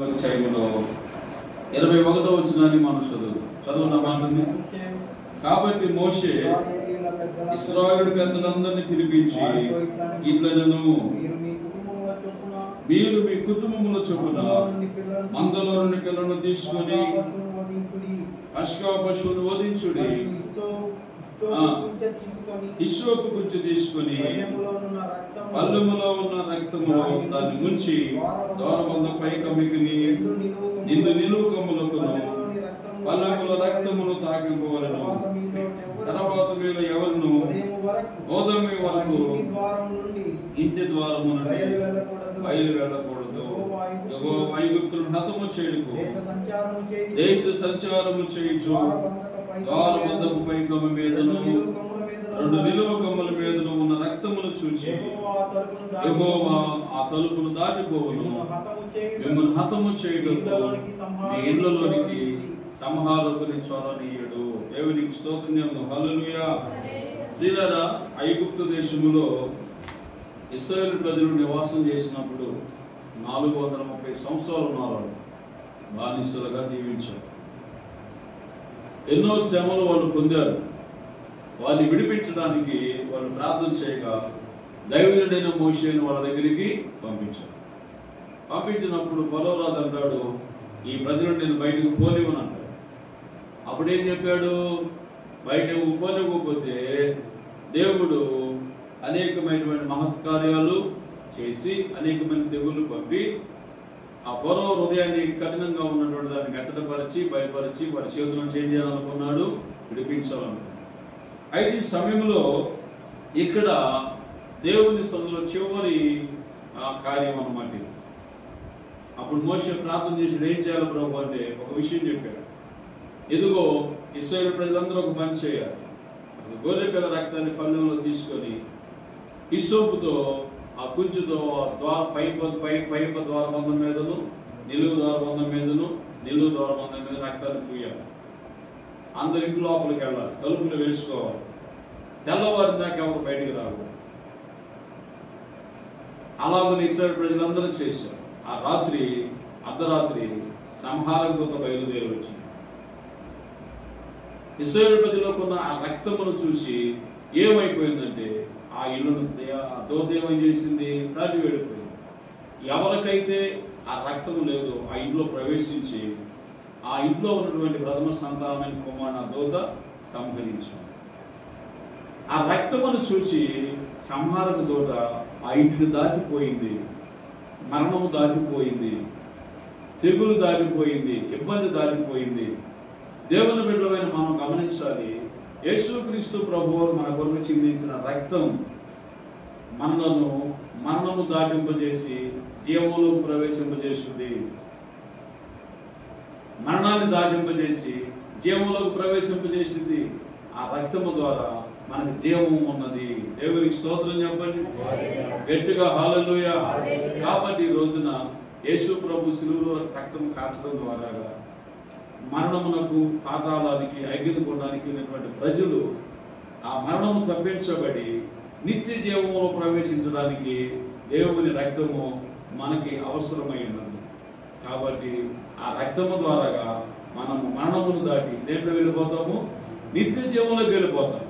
అధ్యాయంలో 21వ వచనాన్ని మనం చదువున మాటని. కాబట్టి మోషే ఇశ్రాయేలు పెద్దలందరినీ పిలిపించి ఇట్లనెను, మీరు మీ కుటుంబముల చొప్పున మందలో నుండి పిల్లలను తీసుకొని పశువును వధించుడి, హిస్సోపు కుంచె తీసుకొని పల్లెములో ఉన్న రక్తములో దాన్ని ముంచి ద్వారబంధ పైకమ్మికిని నిండు నిలువు కమ్ములకును పల్లెముల రక్తమును తాకిపోవలను. తర్వాత మీరు ఎవరును గోధుమ వరకు ఇంటి ద్వారము నుండి బయలు వెళ్ళకూడదు. ఐగుప్తులను హతము చేయుటకు దేశ సంచారము చేయుచు ద్వారబంధపు పైకమ్మ మీదను రెండు నిలువ కమ్ముల మీదను ఉన్న రక్తమును చూచి యెహోవా ఆ తలుపును దాటిపోవును, మిమ్మల్ని హతము చేయుటకు మీ ఇళ్లలోనికి సంహారకుని చొరనీయుడు. దేవునికి స్తోత్రం. హల్లెలూయా. ప్రియులారా, ఐగుప్తు దేశములో ఇశ్రాయేలు ప్రజలు నివాసం చేసినప్పుడు 430 సంవత్సరాలు ఉన్నారు. బానిసలుగా జీవించారు. ఎన్నో శ్రమలు వాళ్ళు పొందారు. వాళ్ళని విడిపించడానికి వాళ్ళు ప్రార్థన చేయగా దైవజనుడైన మోషేను వాళ్ళ దగ్గరికి పంపించారు. పంపించినప్పుడు ఫరోరాజు అంటాడు, ఈ ప్రజలను నేను బయటకు పోనివ్వను అంటాడు. అప్పుడేం చెప్పాడు? బయటకు పోనివ్వకపోతే దేవుడు అనేకమైనటువంటి మహత్కార్యాలు చేసి అనేకమైన తెగులు పంపి ఆ ఫరో హృదయాన్ని కఠినంగా ఉన్నటువంటి దాన్ని మెత్తటపరిచి బయలుపరిచి వారి చేతులను చేంజ్ చేయాలనుకున్నాడు, విడిపించాలనుకున్నాడు. అయితే ఈ సమయంలో ఇక్కడ దేవుని సందులో చివరి కార్యం అన్నమాట. అప్పుడు మోషే ప్రార్థన చేసి ఏం చేయాలి ప్రభు అంటే ఒక విషయం చెప్పాడు. ఎదుగో ఇశ్రాయేలు ప్రజలందరూ ఒక పని చేయాలి. గొర్రె పిల్ల రక్తాన్ని పళ్ళెంలో తీసుకొని హిస్సోపుతో ఆ కుంచుతో పైప ద్వారబంధం మీదను నిలువు ద్వారబంధం మీదను నిలువు ద్వారబంధం మీద రక్తాన్ని పూయాలి. అందరి ఇంటి లోపలికి వెళ్ళాలి, తలుపులు వేసుకోవాలి. తెల్లవారి దాకా ఎవరు బయటికి రాకూడదు. అలాగని ఇశ్రాయేలు ప్రజలందరూ చేశారు. ఆ రాత్రి అర్ధరాత్రి సంహారం దూత బయలుదేరి వచ్చింది. ఇశ్రాయేలు ప్రజలకున్న ఆ రక్తమును చూసి ఏమైపోయిందంటే ఆ ఇల్లును దూత ఏమని చేసింది? దాటి వెళ్ళిపోయింది. ఎవరికైతే ఆ రక్తము లేదో ఆ ఇంట్లో ప్రవేశించి ఆ ఇంట్లో ఉన్నటువంటి ప్రథమ సంతానమైన కుమారుని ఆ దూత సంహరించింది. ఆ రక్తమును చూసి సంహారక దూత ఆ ఇంటిని దాటిపోయింది, మరణము దాటిపోయింది, తెగులు దాటిపోయింది, ఇబ్బంది దాటిపోయింది. దేవుని బిడ్డలైన మనం గమనించాలి, యేసుక్రీస్తు ప్రభువు మన కొరకు చిందించిన రక్తం మనలను మరణము దాటింపజేసి జీవములోకి ప్రవేశింపజేస్తుంది. మరణాన్ని దాటింపజేసి జీవంలోకి ప్రవేశింపజేసింది. ఆ రక్తము ద్వారా మనకు జీవము ఉన్నది. దేవునికి స్తోత్రం చెప్పండి గట్టిగా, హల్లెలూయా. కాబట్టి ఈ రోజున యేసు ప్రభు శిలువలో రక్తం కాచడం ద్వారా మరణమునకు పాతాళానికి అగ్గికొనడానికి ఉన్నటువంటి ప్రజలు ఆ మరణము తప్పించబడి నిత్య జీవములో ప్రవేశించడానికి దేవుని రక్తము మనకి అవసరమైనది. కాబట్టి ఆ రక్తము ద్వారా మనము మరణమును దాటి దేంట్లో వెళ్ళిపోతాము? నిత్య జీవంలోకి వెళ్ళిపోతాం,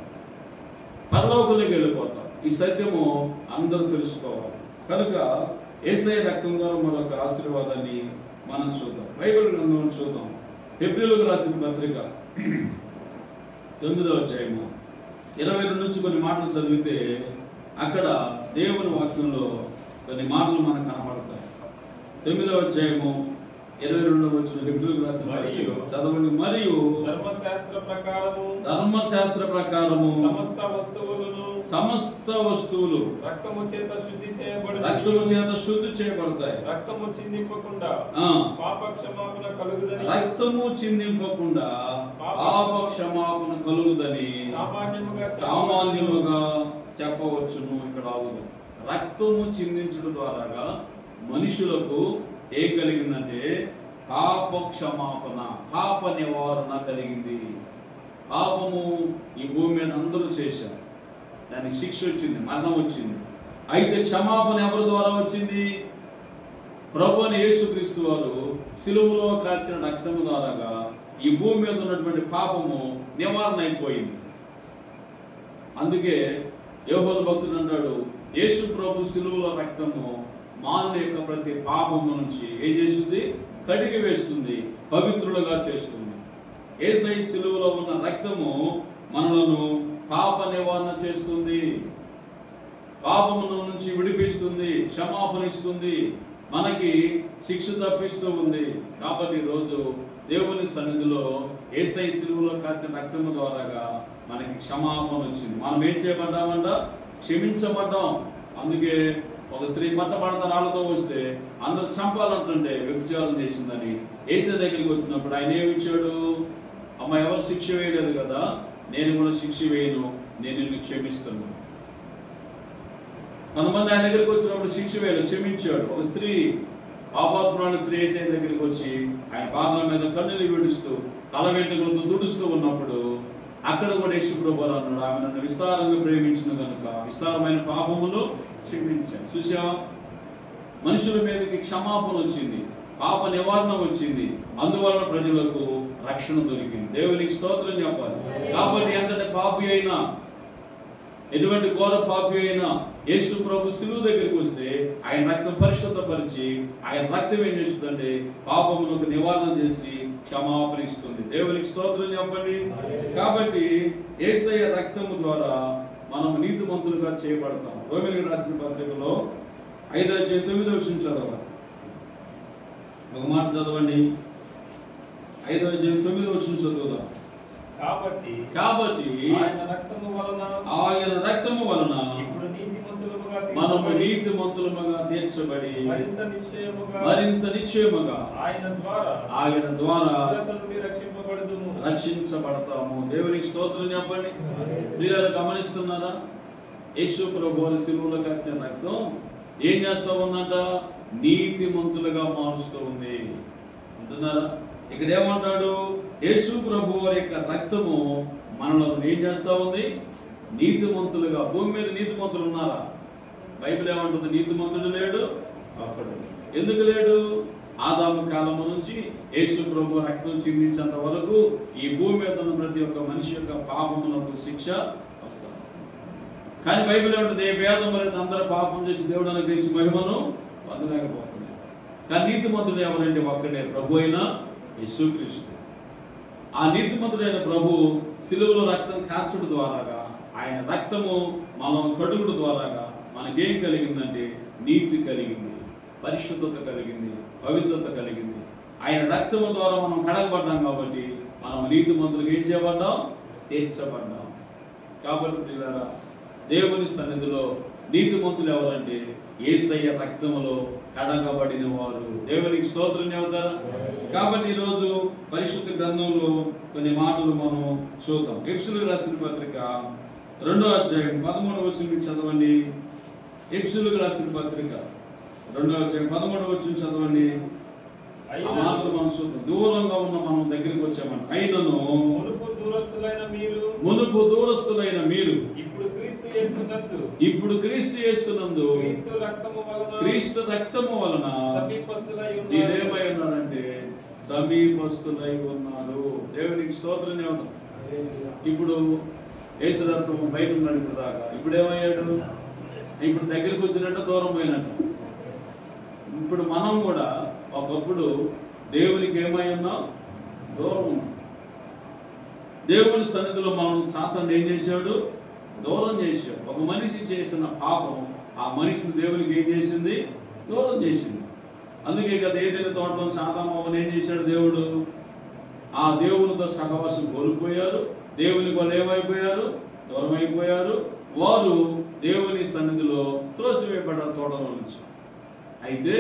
పరలోకంలోకి వెళ్ళిపోతాం. ఈ సత్యము అందరూ తెలుసుకోవాలి. కనుక యేసయ్య రక్తం ద్వారా మరొక ఆశీర్వాదాన్ని మనం చూద్దాం. బైబిల్ గ్రంథం చూద్దాం. హెబ్రీయులకు రాసిన పత్రిక 9వ అధ్యాయము 22 నుంచి కొన్ని మాటలు చదివితే అక్కడ దేవుని వాక్యంలో కొన్ని మాటలు మనకు కనబడతాయి. 9వ అధ్యాయము 22వ వచనం హెబ్రీయులకు రాసిన చదవండి. మరియు ధర్మశాస్త్ర ప్రకారము సమస్త వస్తువులు రక్తము చేత శుద్ధి చేయబడతాయి. రక్తము చిందింపకుండా పాప క్షమాపణ కలుగుదని సామాన్యముగా చెప్పవచ్చును. ఇక్కడ ఆగుదు. రక్తము చిందించడం ద్వారా మనుషులకు ఏం కలిగిందంటే పాప క్షమాపణ, పాప నివారణ కలిగింది. పాపము ఈ భూమి మీద అందరూ చేశారు, దానికి శిక్ష వచ్చింది, మరణం వచ్చింది. అయితే క్షమాపణ ఎవరి ద్వారా వచ్చింది? ప్రభువైన యేసుక్రీస్తు వారు సిలువలో కార్చిన రక్తము ద్వారాగా ఈ భూమి మీద ఉన్నటువంటి పాపము నివారణ అయిపోయింది. అందుకే యోహోను భక్తుడు అంటాడు, యేసు ప్రభు సిలువలో రక్తము మానవుని యొక్క ప్రతి పాపము నుంచి ఏం చేస్తుంది? కడిగి వేస్తుంది, పవిత్రులుగా చేస్తుంది. యేసయ్య సిలువలో ఉన్న రక్తము మనలను పాప నివారణ చేస్తుంది, పాపముల నుంచి విడిపిస్తుంది, క్షమాపణ ఇస్తుంది, మనకి శిక్ష తప్పిస్తూ ఉంది. కాబట్టి ఈరోజు దేవుని సన్నిధిలో యేసయ్య సిలువలో కార్చిన రక్తము ద్వారాగా మనకి క్షమాపణ వచ్చింది. మనం ఏం చేయబడ్డామంట? క్షమించబడ్డాం. అందుకే ఒక స్త్రీ పట్టబడత రాళ్లతో వస్తే అందరూ చంపాలంటుంటే వ్యభిచారం చేసిందని యేసయ్య దగ్గరికి వచ్చినప్పుడు ఆయన ఏమి ఇచ్చాడు? అమ్మ, ఎవరు శిక్ష వేయలేదు కదా, నేను కూడా శిక్ష వేయను, నేను నిన్ను క్షమిస్తాను. కొంతమంది ఆయన దగ్గరికి వచ్చినప్పుడు శిక్ష వేయలేదు, క్షమించాడు. ఒక స్త్రీ, పాపాత్మురాలు స్త్రీ యేసయ్య దగ్గరికి వచ్చి ఆయన పాదాల మీద కన్నులు విడుస్తూ తల వెంట్రుకలతో తుడుస్తూ ఉన్నప్పుడు అక్కడ కూడా యేసు ప్రభువు అన్నాడు, ఆమె నన్ను విస్తారంగా ప్రేమించిన కనుక విస్తారమైన పాపములు క్షమించాను. చూసావా, మనుషుల మీదకి క్షమాపణ వచ్చింది, పాప నివారణ వచ్చింది, అందువలన ప్రజలకు రక్షణ దొరికింది. దేవునికి స్తోత్రం చెప్పాలి. కాబట్టి ఎంతటి పాపి అయినా, ఎటువంటి ఘోర పాపి అయినా యేసు ప్రభు సిలువ దగ్గరికి వస్తే ఆయన రక్తం పరిశుద్ధపరిచి, ఆయన రక్తం ఏం చేస్తుందంటే పాపములకు నివారణ చేసి క్షమాపణ ఇస్తుంది. దేవునికి స్తోత్రం చెప్పండి. కాబట్టి యేసయ్య రక్తము ద్వారా మనం నీతిమంతులుగా చేయబడతాం. రోమీయులకు రాసిన పత్రికలో 5:9 చదవాలి. ఒక మాట చదవండి. 5:9 చదువుదాం. కాబట్టి ఆయన రక్తము వలన మనము నీతిమంతులుగా తీర్చబడి మరింత నిశ్చయముగా ఆయన ద్వారా రక్షించబడతాము. దేవునికి స్తోత్రం చెప్పండి. మీరు గమనిస్తున్నారా? యేసు ప్రభువు సిలువలో కార్చిన రక్తం ఏం చేస్తా ఉందంట? నీతిమంతులుగా మారుస్తూ ఉంది అంటున్నారా? ఇక్కడ ఏమంటాడు? యేసు ప్రభువు యొక్క రక్తము మనలను ఏం చేస్తా ఉంది? నీతిమంతులుగా. భూమి మీద నీతిమంతులు ఉన్నారా? బైబిల్ ఏమంటుంది? నీతిమంతుడు లేడు అప్పుడు. ఎందుకు లేడు? ఆదాము కాలము నుంచి యేసు ప్రభు రక్తం చిందించేంత వరకు ఈ భూమి మీద ఉన్న ప్రతి ఒక్క మనిషి యొక్క పాపములకు శిక్ష వస్తుంది. కానీ బైబిల్ ఏమంటుంది? ఏ భేదం లేదు, అందరూ పాపం చేసి దేవుడు అనుగ్రహించి మహిమను పొందలేకపోతున్నారు. కానీ నీతిమంతుడు ఎవరంటే ఒక్కడే, ప్రభు అయిన యేసుక్రీస్తు. ఆ నీతిమంతుడైన ప్రభు సిలువలో రక్తం కార్చుడు ద్వారాగా, ఆయన రక్తము మనం కడుగుడు ద్వారాగా మనకేం కలిగిందంటే నీతి కలిగింది, పరిశుద్ధత కలిగింది, పవిత్రత కలిగింది. ఆయన రక్తము ద్వారా మనం కడగబడ్డాం కాబట్టి మనం నీతిమంతులకు ఏం చేయబడ్డాం? తీర్చబడ్డాం. కాబట్టి దేవుని సన్నిధిలో నీతిమంతులు ఎవరంటే యేసయ్య రక్తములో కడగబడిన వారు. దేవునికి స్తోత్రం చెబుతారా? కాబట్టి ఈరోజు పరిశుద్ధ గ్రంథంలో కొన్ని మాటలు మనం చూద్దాం. ఎఫెసీయులకు రాసిన పత్రిక 2:13 చదవండి. ఎఫెసీయులకు రాసిన పత్రిక 2:13 చదవండి. ఆ మాటలు మనం చూద్దాం. దూరంగా ఉన్న మనం దగ్గరికి వచ్చామని. అయినను మునుపు దూరస్తులైన మీరు ఇప్పుడు క్రీస్తు యేసునందు క్రీస్తు రక్తము వలన మీరేమై ఉన్నారంటే సమీపస్తులై ఉన్నారు. దేవునికి స్తోత్రం చెబుతాం. ఇప్పుడు యేసు రక్తము బయట ఉన్నాడు ఇప్పుడు దాకా. ఇప్పుడు ఏమయ్యాడు? ఇప్పుడు దగ్గరికి వచ్చినట్టు దూరం పోయినట్టు. ఇప్పుడు మనం కూడా ఒకప్పుడు దేవునికి ఏమై ఉన్నాం? దూరం ఉన్నాం. దేవుని సన్నిధిలో మనం సాతాను ఏం చేశాడు? దూరం చేశాడు. ఒక మనిషి చేసిన పాపం ఆ మనిషిని దేవునికి ఏం చేసింది? దూరం చేసింది. అందుకే కదా ఏదైనా తోటలో సాతాను ఏం చేశాడు? దేవుడు ఆ దేవునితో సహవాసం కోల్పోయారు. దేవునికి వాళ్ళు ఏమైపోయారు? దూరం అయిపోయారు. వారు దేవుని సన్నిధిలో త్రోసివేయబడ్డారు తోటలో నుంచి. అయితే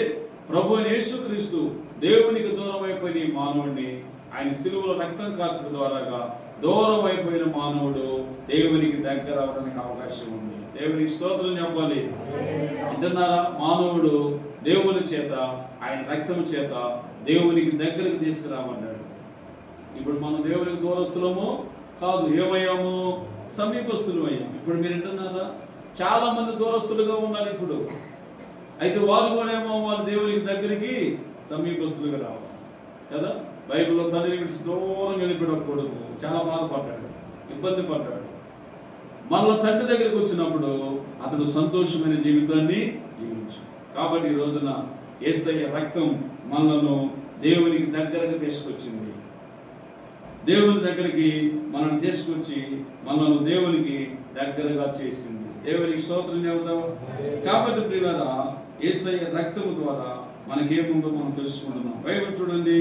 ప్రభు యేసుక్రీస్తు దేవునికి దూరం అయిపోయిన ఈ మానవుడిని ఆయన సిలువలో రక్తం కార్చడం ద్వారాగా దూరం అయిపోయిన మానవుడు దేవునికి దగ్గర అవడానికి అవకాశం ఉంది. దేవునికి స్తోత్రం చెప్పాలి. అంటున్నారా? మానవుడు దేవుని చేత, ఆయన రక్తం చేత దేవునికి దగ్గరికి తీసుకురామన్నాడు. ఇప్పుడు మనం దేవునికి దూరస్తులము కాదు, ఏమయ్యాము? సమీపస్తులు అయ్యాము. ఇప్పుడు మీరు వింటున్నారా? చాలా మంది దూరస్తులుగా ఉన్నారు ఇప్పుడు. అయితే వారు కూడా ఏమో వాళ్ళ దేవునికి దగ్గరికి సమీపస్తులుగా రావాలి కదా. బైబిల్లో తండ్రిని విడిచి దూరం వెళ్ళిపోయిన కొడుకు చాలా బాధపడ్డాడు, ఇబ్బంది పడ్డాడు. మళ్ళా తండ్రి దగ్గరికి వచ్చినప్పుడు అతడు సంతోషమైన జీవితాన్ని జీవించాడు. కాబట్టి ఈ రోజున యేసయ్య రక్తం మనలను దేవునికి దగ్గరకు తీసుకొచ్చింది. దేవుని దగ్గరికి మనం తీసుకొచ్చి మనల్ని దేవునికి దగ్గరగా చేసింది. దేవునికి స్తోత్రం చెబుతాం. కాబట్టి ప్రియులారా, యేసయ్య రక్తము ద్వారా మనకేముందో మనం తెలుసుకుంటున్నాం. బైబిల్ చూడండి,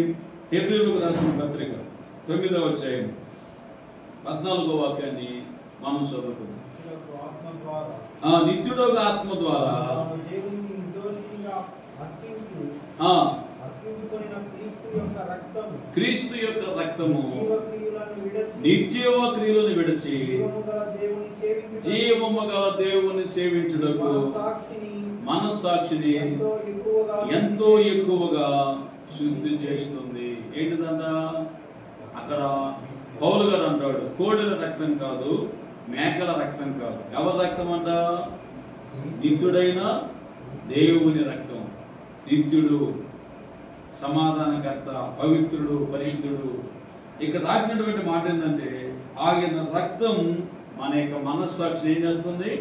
హెబ్రీయులకు రాసిన పత్రిక 9వ అధ్యాయం 14వ వాక్యాన్ని మనం చదువుకుందాం. నిత్యుడొక ఆత్మ ద్వారా క్రీస్తు యొక్క రక్తము నిర్జీవ క్రియలను విడిచి జీవము గల దేవుని సేవించుటకు మనస్సాక్షిని ఎంతో ఎక్కువగా శుద్ధి చేస్తుంది. ఏంటిదంట? అక్కడ పౌలు గారు అంటాడు, కోడెల రక్తం కాదు, మేకల రక్తం కాదు. ఎవరి రక్తం అంట? నిత్యుడైన దేవుని రక్తం. నిత్యుడు, సమాధానకర్త, పవిత్రుడు, పరిశుద్ధుడు. ఇక్కడ రాసినటువంటి మాట ఏంటంటే, ఆయన రక్తం మన యొక్క మనస్సాక్షిని ఏం చేస్తుంది?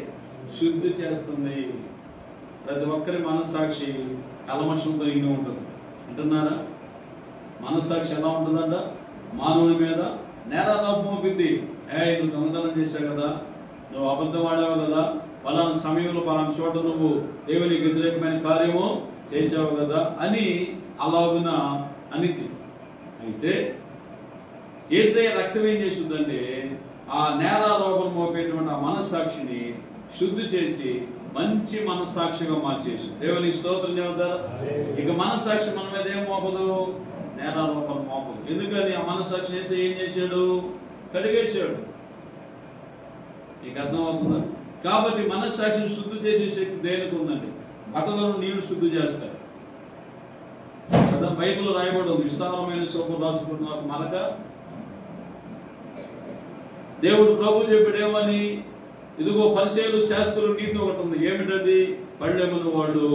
శుద్ధి చేస్తుంది. ప్రతి ఒక్కరి మనస్సాక్షి కల్మషంతో ఇన్ని ఉంటుంది అంటున్నారా? మనస్సాక్షి ఎలా ఉంటుందంట? మానవుని మీద నేరారోపణ మోపింది. నువ్వు దొంగతనం చేశావు కదా, నువ్వు అబద్ధం ఆడావు కదా, పలానా సమయంలో పలానా చోట నువ్వు దేవునికి వ్యతిరేకమైన కార్యము చేసావు కదా అని అలాగున అనితి. అయితే యేసయ్య రక్తం ఏం చేస్తుందంటే ఆ నేరారోపణ మోపేటువంటి ఆ మనస్సాక్షిని శుద్ధి చేసి మంచి మనస్సాక్షిగా మార్చేసి. దేవునికి స్తోత్రం చెబుతారు. ఇక మనస్సాక్షి మన మీద ఏం మోపదు? నేరారోపణ మోపదు. ఎందుకని? ఆ మనస్సాక్షి చేసి ఏం చేశాడు? కడిగేశాడు. నీకు అర్థమవుతుందా? కాబట్టి మనస్సాక్షిని శుద్ధి చేసే శక్తి దేనికి ఉందండి? బట్టలను నీళ్లు శుద్ధి చేస్తాయి కదా. బైబిల్లో రాయబడి ఉంది, విస్తారమైన సోపు రాసుకున్న మలక. దేవుడు ప్రభు చెప్పాడేమని? ఇదిగో పరిసయ్యులు, శాస్త్రులు నీతి ఒకటి ఉంది. ఏమిటది? పళ్ళెమును వాళ్ళు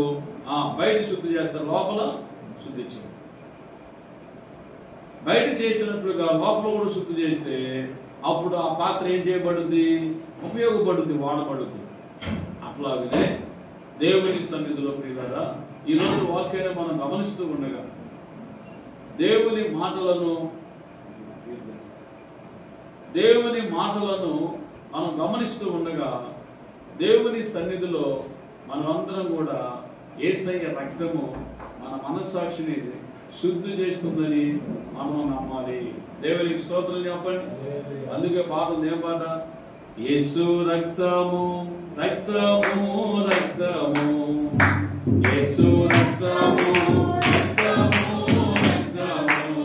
బయట శుద్ధి చేస్తారు, లోపల శుద్ధి చేయరు. బయట చేసినట్లుగా లోపల కూడా శుద్ధి చేస్తే అప్పుడు ఆ పాత్ర ఏం చేయబడుద్ది? ఉపయోగపడుద్ది, వాడబడుద్ది. అట్లాగే దేవుని సన్నిధిలో ప్రియులారా, ఈరోజు వాక్యాన్ని మనం గమనిస్తూ ఉండగా దేవుని మాటలను మనం గమనిస్తూ ఉండగా దేవుని సన్నిధిలో మనమందరం కూడా యేసయ్య రక్తము మన మనస్సాక్షిని శుద్ధి చేస్తుందని మనం నమ్మాలి. దేవునికి స్తోత్రం చెప్పండి. అందుకే పాట ఏం పాట? యేసు రక్తము రక్తము రక్తము, యేసు రక్తము రక్తము రక్తము,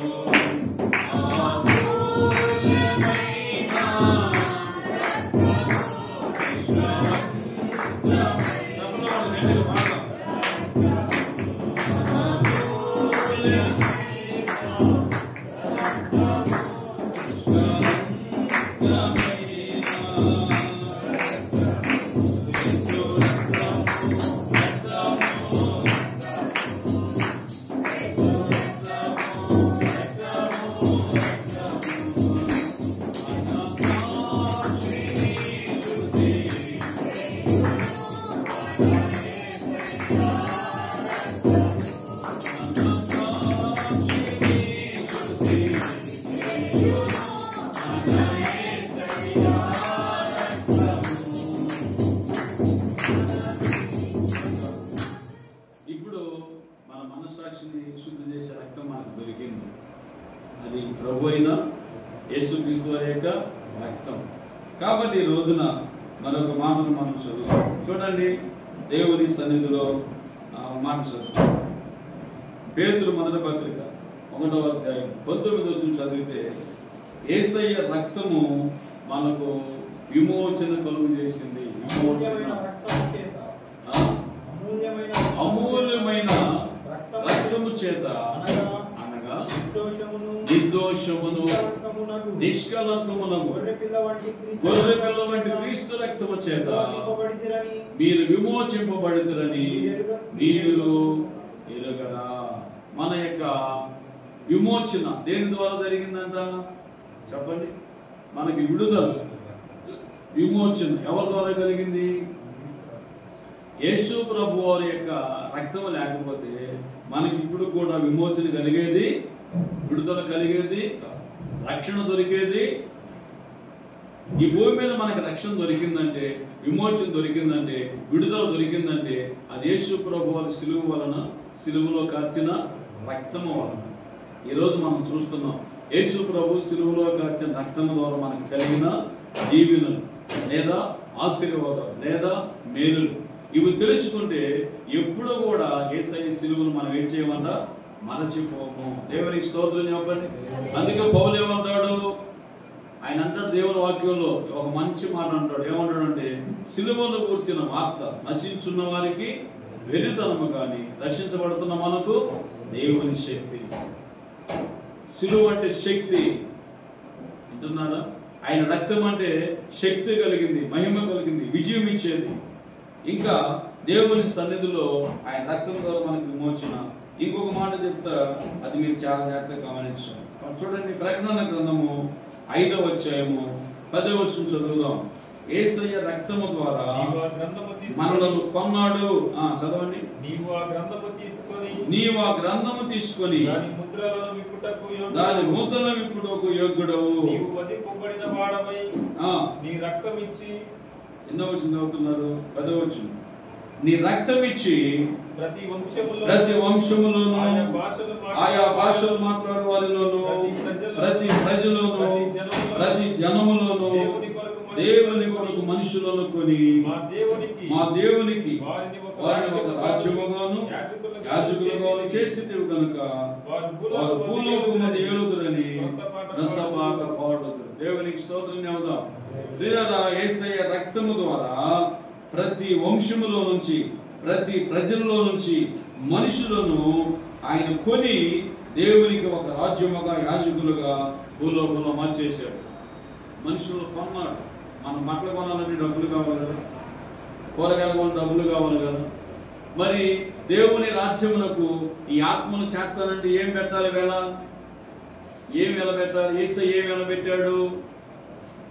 ఇప్పుడు మన మనస్సాక్షిని శుద్ధి చేసే రక్తం మనకు దొరికింది. అది ప్రభు అయిన యేసుక్రీస్తు వారి యొక్క రక్తం. కాబట్టి ఈ రోజున మరొక మాటను మనం చదువుతాం. చూడండి, దేవుని సన్నిధిలో మాట చదువు. పేతురు మొదటి పత్రిక 1వ అధ్యాయం 19వ వచనం చదివితే, యేసయ్య రక్తము మనకు విమోచన కలుగు చేసింది. అమూల్యమైన రక్తము చేత అనగా నిర్దోషమును నిష్కలంకమునకు గొర్రె పిల్ల వంటి క్రీస్తు రక్తము చేత మీరు విమోచింపబడితిరని మీరు ఎరుగరా. మన యొక్క విమోచన దేని ద్వారా జరిగిందంట చెప్పండి? మనకి విడుదల, విమోచన ఎవరి ద్వారా కలిగింది? యేసు ప్రభు వారి యొక్క రక్తం లేకపోతే మనకి ఇప్పుడు కూడా విమోచన కలిగేది, విడుదల కలిగేది, రక్షణ దొరికేది. ఈ భూమి మీద మనకి రక్షణ దొరికిందంటే, విమోచన దొరికిందంటే, విడుదల దొరికిందంటే అది యేసు ప్రభు వారి సిలువ వలన, సిలువలో కార్చిన రక్తము వలన. ఈరోజు మనం చూస్తున్నాం యేసు ప్రభు సిలువలో కార్చిన రక్తము ద్వారా మనకు కలిగిన దీవెనలు లేదా ఆశీర్వాదాలు లేదా మేలులు ఇవి తెలుసుకుంటే ఎప్పుడు కూడా యేసయ్య సిలువను మనం ఏం చేయమంట? మరచిపోము. దేవునికి స్తోత్రం చెప్పండి. అందుకే పౌలు ఏమంటాడు? ఆయన అంటాడు దేవుని వాక్యంలో ఒక మంచి మాట అంటాడు. ఏమంటాడు అంటే, సిలువను కూర్చిన వార్త నశించున్న వారికి వెరితనము కానీ రక్షించబడుతున్న మనకు దేవుని శక్తి. సిలువ అంటే శక్తి అంటున్నారా? ఆయన రక్తం అంటే శక్తి కలిగింది, మహిమ కలిగింది, విజయం ఇచ్చేది. ఇంకా దేవుని సన్నిధిలో ఆయన రక్తం ద్వారా మనకు విమోచన. ఇంకొక మాట చెప్తా, అది మీరు చాలా జాగ్రత్తగా గమనించాలి. చూడండి, ప్రకటన గ్రంథము 5వ అధ్యాయము 10వ వచనం చదువుదాం. యేసయ్య రక్తము ద్వారా మనలను కొన్నాడు. చదవండి. నీవు ఆ గ్రంథము తీసుకొని దాని ముద్రలను విప్పుటకు యోగ్యుడవు. నీ రక్తం ఇచ్చి, ఎన్నో వచనం చదువుతున్నారు? 10వ వచనం. నీ రక్తం ఇచ్చి ప్రతి వంశములోను ఆయా భాషలు మాట్లాడే వారిలోను ప్రతి ప్రజలోను ప్రతి జనములోను దేవుని కొరకు మనుషులను కొని మా దేవునికి వారిని ఒక రాజ్యముగాను యాజకులుగాను చేసితివి కనుక వారు భూలోకము మీద ఏలుదురని గ్రంథమాట పాడుదురు. దేవునికి స్తోత్రం చెబుదాం. ప్రియరా, యేసయ్య రక్తము ద్వారా ప్రతి వంశములో నుంచి ప్రతి ప్రజల్లో నుంచి మనుషులను ఆయన కొని దేవునికి ఒక రాజ్యముగా యాజకులుగా భూలోకంలో మార్చేశాడు. మనుషులు కొన్నాడు. మనం బట్టలు కొనాలని డబ్బులు కావాలి కదా, కూరగాయలు కొన డబ్బులు కావాలి కదా. మరి దేవుని రాజ్యమునకు ఈ ఆత్మను చేర్చాలంటే ఏం పెట్టాలి? వేళ ఏం వెలబెట్టాలి? యేసయ్య ఏం వెలబెట్టాడు?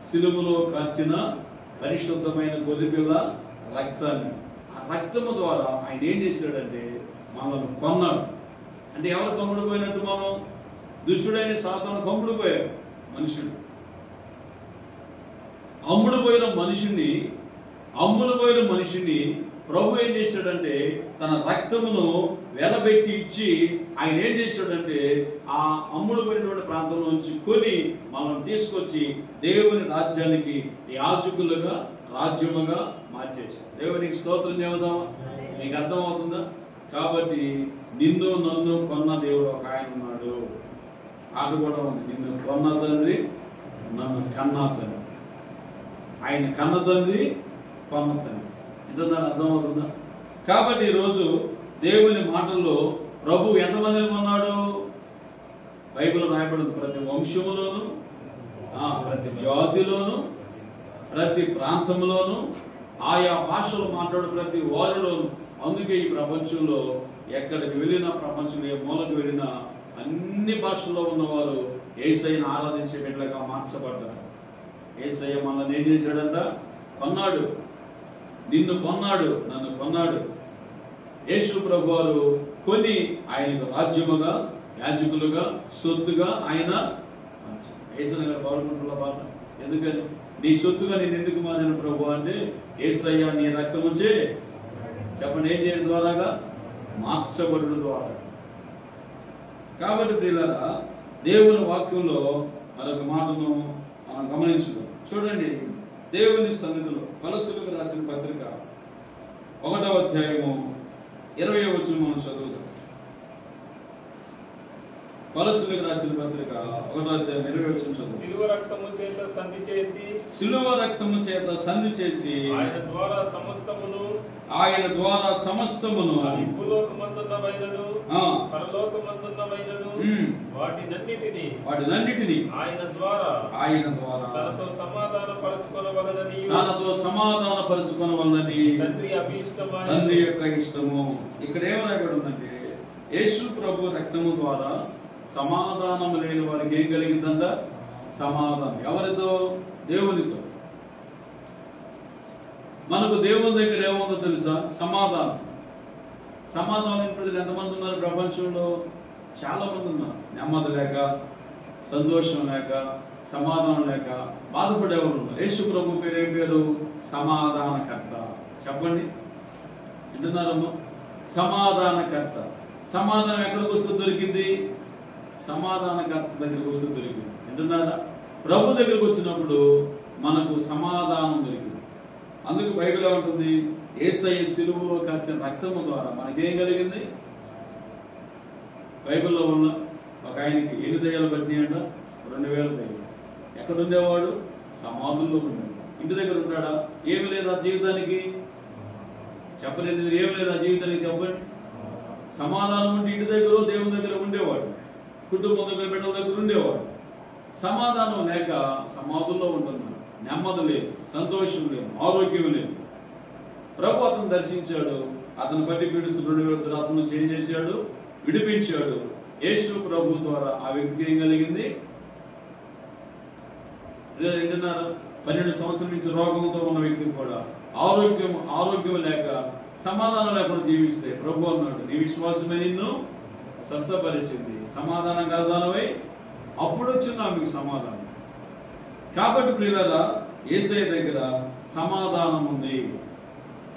సిలువలో కార్చిన పరిశుద్ధమైన గొర్రెపిల్ల రక్తాన్ని. ఆ రక్తము ద్వారా ఆయన ఏం చేశాడంటే మనల్ని కొన్నాడు. అంటే ఎవరు కమ్ముడిపోయినట్టు? మనం దుష్టుడైన సాతాను కమ్ముడిపోయాడు. మనుషుడు అమ్ముడుపోయిన మనిషిని ప్రభు ఏం చేశాడంటే తన రక్తమును వెలబెట్టి ఇచ్చి ఆయన ఏం చేశాడంటే ఆ అమ్ముడుపోయినటువంటి ప్రాంతం నుంచి కొని మనం తీసుకొచ్చి దేవుని రాజ్యానికి యాజకులుగా రాజ్యముగా మార్చేశాడు. దేవునికి స్తోత్రం చెబుదామా? మీకు అర్థమవుతుందా? కాబట్టి నిన్ను నన్ను కొన్న దేవుడు ఒక ఆయన ఉన్నాడు. ఆట కూడా ఉంది. నిన్ను కొన్న తండ్రి, నన్ను కన్నా తండ్రి. ఆయన కన్న తండ్రి, కొన్న తండ్రి. ఇంత అర్థమవుతుందా? కాబట్టి ఈరోజు దేవుని మాటల్లో ప్రభు ఎంతమందిని కొన్నాడు? బైబిల్ రాయబడింది ప్రతి వంశములోను, ప్రతి జాతిలోను, ప్రతి ప్రాంతంలోను, ఆయా భాషలు మాట్లాడు ప్రతి వారిలోను. అందుకే ఈ ప్రపంచంలో ఎక్కడికి వెళ్ళినా, ప్రపంచంలో ఏ మూలకు వెళ్ళినా అన్ని భాషల్లో ఉన్నవారు యేసయ్యను ఆరాధించే బిడ్డలుగా మార్చబడ్డారు. యేసయ్య మనల్ని ఏం చేశాడంట? కొన్నాడు. నిన్ను కొన్నాడు, నన్ను కొన్నాడు. యేసు ప్రభు వారు కొని ఆయనకు రాజ్యముగా యాజకులుగా సొత్తుగా ఆయన యేసయ్య గారు పాడుకుంటున్న పాట. ఎందుకని? నీ సొత్తుగా నేను ఎందుకు మారాను ప్రభు అంటే, యేసయ్య నీ రక్తముచే చెప్పండి ఏం చేయడం ద్వారాగా? మార్చబడడం ద్వారా. కాబట్టి ప్రియులారా, దేవుని వాక్యంలో మరొక మాటను మనం గమనించుదాం. చూడండి, దేవుని సన్నిధిలో కొలస్సీలకు రాసిన పత్రిక 1వ అధ్యాయము 20వ వచనం మనం చదువుతాం. కొలస్సీలకు రాసిన పత్రిక 1వ అధ్యాయం 20 సిలువ రక్తము చేత సంధి చేసి ఆయన ద్వారా సమస్తమును భూలోకమందున్నవైనను పరలోకమందున్నవైనను వాటినన్నిటిని ఆయన ద్వారా తనతో సమాధాన పరచుకొనవలెనని తండ్రి యొక్క ఇష్టము. ఇక్కడ ఏమరాయబడి ఉందంటే యేసు ప్రభు రక్తము ద్వారా సమాధానం లేని వారికి ఏం కలిగిందంట? సమాధానం. ఎవరితో? దేవునితో. మనకు దేవుని దగ్గర ఏముందో తెలుసా? సమాధానం. సమాధానం ప్రజలు ఎంతమంది ఉన్నారు ప్రపంచంలో? చాలా మంది ఉన్నారు. నెమ్మది లేక, సంతోషం లేక, సమాధానం లేక బాధపడేవారు ఉన్నారు. యేసు ప్రభు పేరు ఏం పేరు? సమాధానకర్త. చెప్పండి, వింటున్నారమ్మా? సమాధానకర్త. సమాధానం ఎక్కడికి వస్తూ దొరికింది? సమాధానకర్త దగ్గరికి వస్తూ దొరికింది. వింటున్నారా? ప్రభు దగ్గరికి వచ్చినప్పుడు మనకు సమాధానం దొరికింది. అందుకు బైబిల్ ఏమంటుంది? యేసయ్య సిలువలో కార్చిన రక్తము ద్వారా మనకేం కలిగింది? బైబిల్లో ఉన్న ఒక ఆయనకి ఎన్ని దయ్యాలు పట్టినాయంట? 2000 దయ్యాలు. ఎక్కడ ఉండేవాడు? సమాధుల్లో ఉండేవాడు. ఇంటి దగ్గర ఉంటాడా? ఏమి లేదా జీవితానికి? చెప్పలేదు. ఏమి లేదా జీవితానికి? చెప్పండి. సమాధానం ఉంటే ఇంటి దగ్గర, దేవుని దగ్గర ఉండేవాడు, కుటుంబం దగ్గర, బిడ్డల దగ్గర ఉండేవాడు. సమాధానం లేక సమాధుల్లో ఉంటున్నాడు. నెమ్మది లేదు, సంతోషం లేదు, ఆరోగ్యం లేదు. ప్రభు అతను దర్శించాడు. అతను బట్టి పీడిస్తూ 2000 దురాత్మను చేంజ్ చేశాడు, విడిపించాడు. యేసు ప్రభు ద్వారా ఆ వ్యక్తికి ఏం కలిగింది? 12 సంవత్సరం నుంచి రోగంతో ఉన్న వ్యక్తికి కూడా ఆరోగ్యం లేక, సమాధానం లేకుండా జీవిస్తే ప్రభు అన్నాడు, నీ విశ్వాసమే నిన్ను స్వస్థపరిచింది. సమాధానం కలదానవై అప్పుడు వచ్చింది ఆమెకు సమాధానం. కాబట్టి ప్రియులారా, యేసయ్య దగ్గర సమాధానం ఉంది.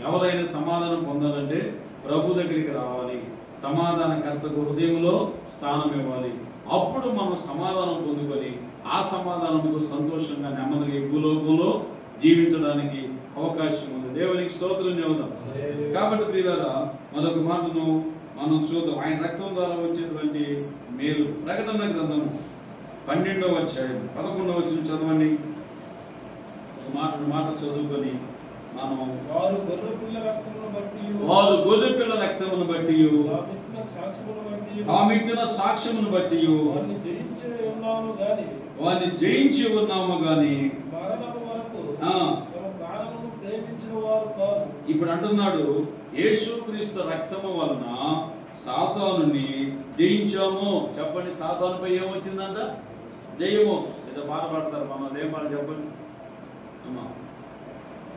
ఎవరైనా సమాధానం పొందాలంటే ప్రభు దగ్గరికి రావాలి. సమాధానకర్తకు హృదయంలో స్థానం ఇవ్వాలి. అప్పుడు మనం సమాధానం పొందుకొని ఆ సమాధానంతో సంతోషంగా నెమ్మదిగా ఈ భూలోకంలో జీవించడానికి అవకాశం ఉంది. దేవునికి స్తోత్రం చెబుదాం. కాబట్టి ప్రియులారా, మరొక మాటను మనం చూద్దాం. ఆయన రక్తం ద్వారా వచ్చేటువంటి మేలు. ప్రకటన గ్రంథం 12వ అధ్యాయం 11వ వచనం చదవండి. ఒక మాట చదువుకొని మనం వారు గొర్రెపిల్ల రక్తమును బట్టి తామిచ్చిన సాక్ష్యమును బట్టి వారిని జయించి ఉన్నాము గాని ఇప్పుడు అంటున్నాడు, యేసుక్రీస్తు రక్తము వలన సాతానుని జయించాము. చెప్పండి, సాతానుపై ఏమొచ్చిందంట? జయము. ఏదో పాట పాడతారు, మనం అదేం పాట చెప్పండి అమ్మా,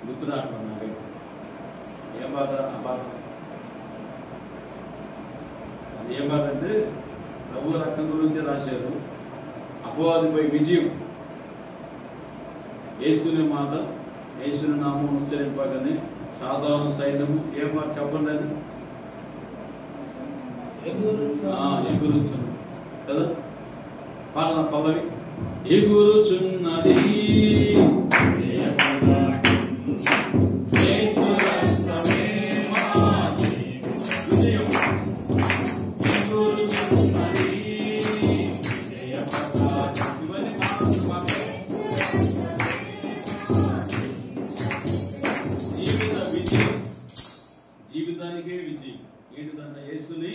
గుర్తురాడు. ఏం పాట? ఆ పాట అది ఏం పాట అంటే ప్రభు రక్తం గురించి రాశారు. అపవాదిపై విజయం. యేసుని మాట, యేసుని నామం ఉచ్చరింపగానే సాధారణ సైన్యము. ఏం మాట చెప్పండి? అది ఎగురుచున్నది కదా. పాలన పల్లవి. ఎగురుచున్నది జీవితానికే విజయం. ఏంటిదంటే యేసుని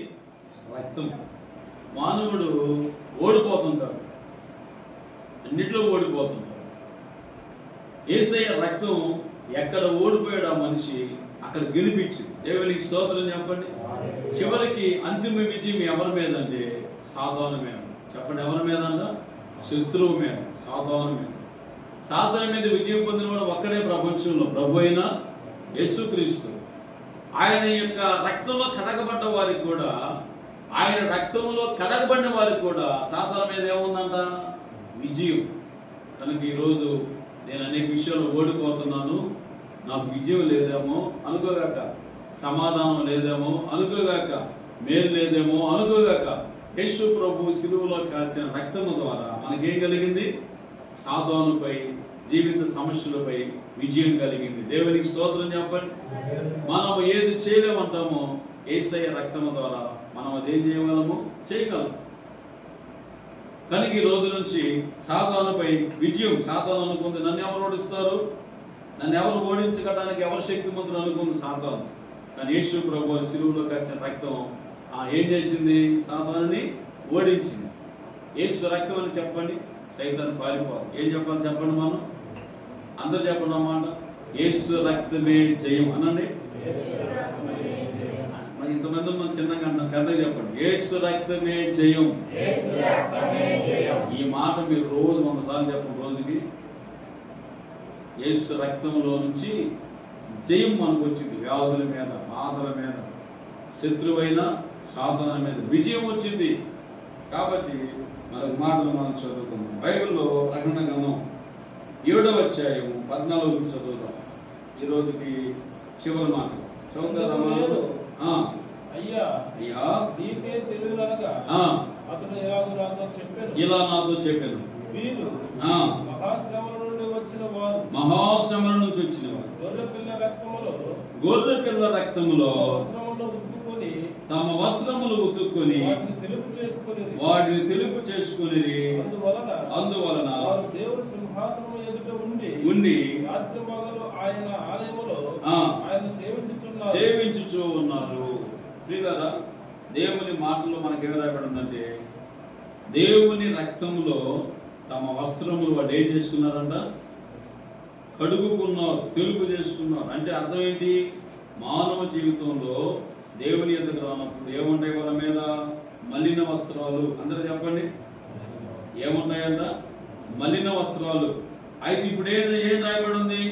రక్తం. మానవుడు ఓడిపోతుంటాడు, అన్నిట్లో ఓడిపోతుంటాడు. యేసయ్య రక్తం ఎక్కడ ఓడిపోయాడు ఆ మనిషి అక్కడ గెలిపించింది. దేవునికి స్తోత్రం చెప్పండి. చివరికి అంతిమ విజయం ఎవరి మీద అంటే సాతాను మీద. చెప్పండి, ఎవరి మీద అంట? శత్రువు మీద, సాతాను మీద. సాతాను మీద విజయం పొందిన వాడు ఒక్కడే ప్రపంచంలో, ప్రభు అయిన యేసుక్రీస్తు. ఆయన యొక్క రక్తంలో కడగబడ్డ వారికి కూడా, ఆయన రక్తంలో కడగబడిన వారికి కూడా సాతాను మీద ఏముందంట? విజయం. కనుక ఈరోజు నేను అనేక విషయాలు ఓడిపోతున్నాను, నాకు విజయం లేదేమో అనుకోగాక, సమాధానం లేదేమో అనుకోగాక, మేలు లేదేమో అనుకోగాక, యేసు ప్రభు సిలువలో కాల్చిన రక్తము ద్వారా మనకేం కలిగింది? సాతానుపై, జీవిత సమస్యలపై విజయం కలిగింది. దేవునికి స్తోత్రం చెప్పండి. మనం ఏది చేయలేమంటామో యేసయ్య రక్తము ద్వారా మనం అదేం చేయగలము? చేయగలం. కనుక ఈ రోజు నుంచి సాతానుపై విజయం సాతాను అనుకుంది. నన్ను ఎవరు ఓడిస్తారు, నన్ను ఎవరు ఓడించడానికి ఎవరు శక్తిమంతులు అనుకుంది సాతాను. కానీ యేసు ప్రభువు శిలువలో కచ్చిన రక్తం ఏం చేసింది? సాతానుని ఓడించింది. యేసు రక్తం అని చెప్పండి, సైతాను పారిపోవాలి. ఏం చెప్పాలి చెప్పండి, మనం అందరు చెప్పండి అన్నమాట. యేసు రక్తమే జయం అనండి. మరి ఇంతమంది మనం చిన్నగా అంటాం, పెద్దగా చెప్పండి. యేసు రక్తమే జయం. ఈ మాట మీరు రోజు 100 సార్లు చెప్పండి రోజుకి. యేసు రక్తంలో నుంచి జయం మనకు వచ్చింది. వ్యాధుల మీద, బాధల మీద, శత్రువైన సాధన మీద విజయం వచ్చింది. కాబట్టి మరొక మాటలు మనం చదువుకుందాం. బైబిల్లో ప్రకటన గ్రంథం 7వ అధ్యాయం 14 చదువుదాం. ఈ రోజుకి చివరి మాట చదువుతారా? అయ్యా అయ్యా నీకే తెలియనగా అతడు ఇలా నాతో చెప్పాను, వీరు మహాశ్రమల నుండి వచ్చిన వారు, మహాశ్రమల నుంచి వచ్చిన వారు గొర్రె పిల్ల రక్తములో తమ వస్త్రములు ఉతుక్కొని వాటిని తెలుపు చేసుకుని అందువలన దేవుని సింహాసనం ఎదుట ఉండి రాత్రి పగలు ఆయన ఆలయములో ఆయన సేవించుచూ ఉన్నారు. ప్రియులారా, దేవుని మాటల్లో మనకి ఏం రాయబడిందంటే దేవుని రక్తంలో తమ వస్త్రములు వాడు ఏం చేసుకున్నారంట? కడుగుకున్నారు, తెలుపు చేసుకున్నారు. అంటే అర్థం ఏంటి? మానవ జీవితంలో దేవుని ఎదుగు రానప్పుడు ఏముంటాయి వాళ్ళ మీద? మలిన వస్త్రాలు. అందరూ చెప్పండి, ఏముంటాయంట? మలిన వస్త్రాలు. అయితే ఇప్పుడు ఏం రాయబడి ఉంది?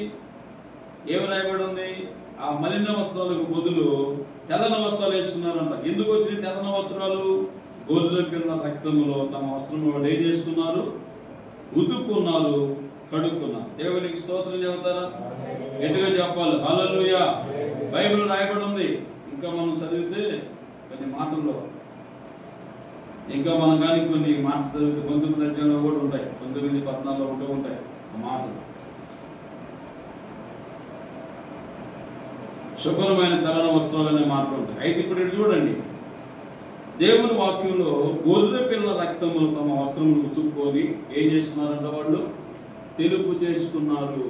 ఏం రాయబడి ఉంది? ఆ మలిన వస్త్రాలకు బదులు తెల్లన వస్త్రాలు వేసుకున్నారంట. ఎందుకు వచ్చిన తెల్లన వస్త్రాలు? గొర్రె పిల్ల రక్తములో తమ వస్త్రములు వాడు ఏం చేసుకున్నారు? ఉతుక్కున్నారు, కడుక్కున్నారు. దేవునికి స్తోత్రం చెబుతారా? గట్టిగా చెప్పాలి హల్లెలూయా. బైబిల్ రాయబడి ఉంది. ఇంకా మనం చదివితే కొన్ని మాటల్లో, ఇంకా మనం కానీ కొన్ని మాటలు చదివితే 19వ అధ్యాయంలో కూడా ఉంటాయి, 19, 14 ఉంటూ ఉంటాయి ఆ మాటలు. శుభ్రమైన తెల్లని వస్త్రాలు అనే మాటలు ఉంటాయి. అయితే ఇప్పుడు చూడండి, దేవుని వాక్యంలో గొర్రె పిల్ల రక్తములు తమ వస్త్రములు ఉతుక్కొని ఏం చేస్తున్నారంట? వాళ్ళు తెలుపు చేసుకున్నారు.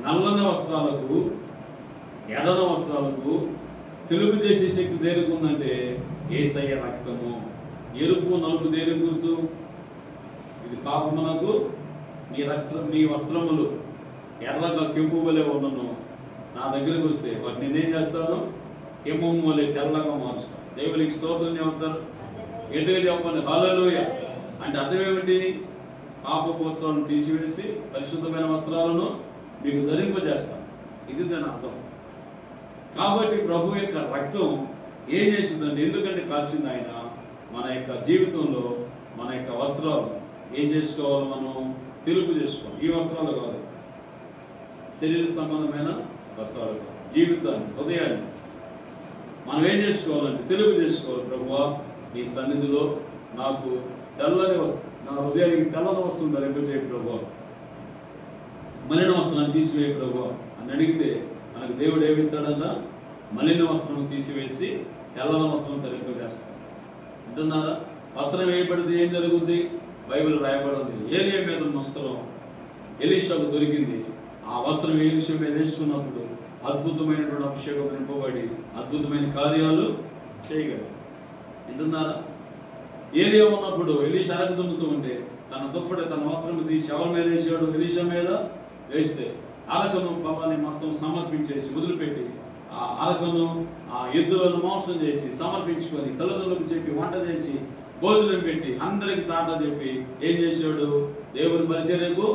నల్లని వస్త్రాలకు, ఎర్రని వస్త్రాలకు తెలుపు చేసే శక్తి దేనికి ఉందంటే యేసయ్య రక్తము. ఎరుపు నలుపు దేనికి గుర్తు? ఇది పాపమునకు మీ వస్త్రములు ఎర్రగా కెంపు వలె ఉండను, నా దగ్గరకు వస్తే వాటిని నేనేం చేస్తాను? కెంపు వలె తెల్లగా మారుస్తాను. దేవునికి స్తోత్రం చెబుతారు. గట్టిగా చెప్పండి హల్లెలూయా. అంటే అర్థం ఏమిటి? పాపపు వస్త్రాలను తీసివేసి పరిశుద్ధమైన వస్త్రాలను మీకు ధరింపజేస్తాను. ఇది దాని అర్థం. కాబట్టి ప్రభు యొక్క రక్తం ఏం చేసిందంటే, ఎందుకంటే కాల్చింది ఆయన, మన యొక్క జీవితంలో మన యొక్క వస్త్రాలు ఏం చేసుకోవాలి? మనం తెలుపు చేసుకోవాలి. ఈ వస్త్రాలు కాదు, శరీర సంబంధమైన వస్త్రాలు కాదు, జీవితాన్ని, హృదయాన్ని మనం ఏం చేసుకోవాలంటే తెలుపు చేసుకోవాలి. ప్రభువా, నీ సన్నిధిలో నాకు తెల్లని వస్త్రం, నా హృదయానికి తెల్లని వస్త్రం ధరింపజేయ ప్రభువా, మలిన వస్త్రాన్ని తీసివేయ ప్రభువా అని అడిగితే మనకు దేవుడు ఏమిస్తాడన్న? మలిన వస్త్రం తీసివేసి తెల్లని వస్త్రం ధరింపజేస్తాడు. అంటున్నారా? వస్త్రం వేయబడితే ఏం జరుగుద్ది? బైబిల్ రాయబడింది. ఏలియా మీద ఉన్న వస్త్రం ఎలీషాకు దొరికింది. ఆ వస్త్రం ఎలీషా మీద వేసుకున్నప్పుడు అద్భుతమైనటువంటి అభిషేకం నింపబడి అద్భుతమైన కార్యాలు చేయగలరు. వింటున్నారా? ఏలియా ఉన్నప్పుడు ఎలీషా అరగ దున్నుతూ ఉంటే తన దుప్పటి, తన వస్త్రం తీసి ఎవరి మీద వేసాడు? ఎలీషా మీద వేస్తే అరకను పొలాన్ని మొత్తం సమర్పించేసి వదిలిపెట్టి ఆ అరకను, ఆ ఎద్దులను మోసం చేసి సమర్పించుకొని తల్లిదండ్రులకు చెప్పి వంట చేసి భోజనం పెట్టి అందరికి తాట చెప్పి ఏం చేశాడు? దేవుని పరిచర్యకు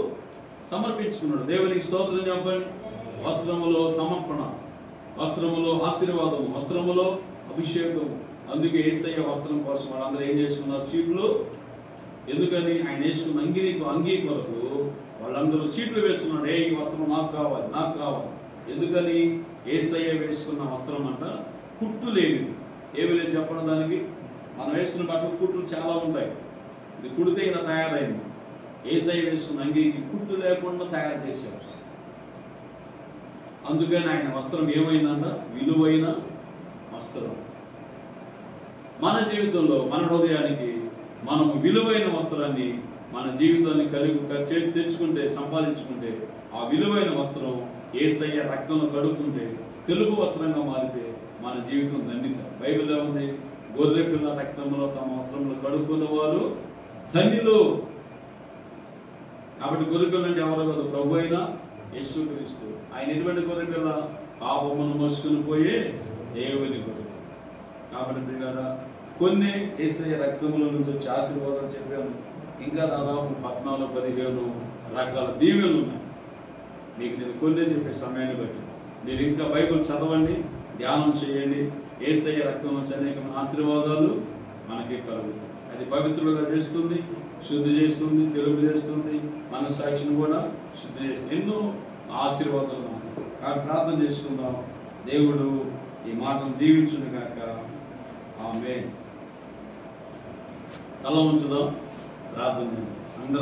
సమర్పించుకున్నాడు. దేవునికి స్తోత్రం చెప్పండి. వస్త్రములో సమర్పణ, వస్త్రములో ఆశీర్వాదము, వస్త్రములో అభిషేకం. అందుకే యేసయ్య వస్త్రం కోసం వాళ్ళందరూ ఏం చేసుకున్నారు? చీట్లు. ఎందుకని? ఆయన వేసుకున్న అంగీ కొరకు వాళ్ళందరూ చీట్లు వేసుకున్నాడు. ఈ వస్త్రం నాకు కావాలి, నాకు కావాలి. ఎందుకని? యేసయ్య వేసుకున్న వస్త్రం అంట కుట్టు లేనిది. ఏమి లేదు చెప్పడం దానికి. మనం వేసుకున్న బట్టలు కుట్లు చాలా ఉంటాయి. ఇది కుడితే ఇలా తయారైంది. యేసయ్య వేసుకున్న అంగీకి కుట్టు లేకుండా తయారు చేశారు. అందుకని ఆయన వస్త్రం ఏమైందంట? విలువైన వస్త్రం. మన జీవితంలో మన హృదయానికి మనము విలువైన వస్త్రాన్ని మన జీవితాన్ని తెచ్చుకుంటే, సంపాదించుకుంటే, ఆ విలువైన వస్త్రం యేసయ్య రక్తంలో కడుక్కుంటే తెలుగు వస్త్రంగా మారితే మన జీవితం ధన్యత. బైబిల్లో ఉంది, గొర్రె పిల్ల రక్తంలో తమ వస్త్రంలో కడుక్కున్న వారు ధన్యులు. కాబట్టి గొర్రె పిల్ల అంటే ఎవరో కాదు, ప్రభు అయిన యేసుక్రీస్తు. ఆయన ఎటువంటి గొర్రె పిల్ల? పాపమును మోసుకుని పోయే దేవుని గొర్రె. కాబట్టి ప్రియులారా, కొన్ని యేసయ్య రక్తముల నుంచి వచ్చే ఆశీర్వాదాలు చెప్పాను. ఇంకా దాదాపు 14-15 రకాల దీవెనలు ఉన్నాయి. మీకు నేను కొన్ని చెప్పే సమయాన్ని బట్టి మీరు ఇంకా బైబిల్ చదవండి, ధ్యానం చేయండి. యేసయ్య రక్తం నుంచి అనేకమైన ఆశీర్వాదాలు మనకి కలుగుతాయి. అది పవిత్రులుగా చేస్తుంది, శుద్ధి చేస్తుంది, తెలుగు చేస్తుంది, మనస్సాక్షిని కూడా శుద్ధి చేస్తుంది. ఎన్నో ఆశీర్వాదాలు ఉన్నాయి. కాబట్టి ప్రార్థన చేసుకుందాం. దేవుడు ఈ మాటను దీవించును గాక. ఆమేన్. తల ఉంచుదాం, ప్రార్థన అందరూ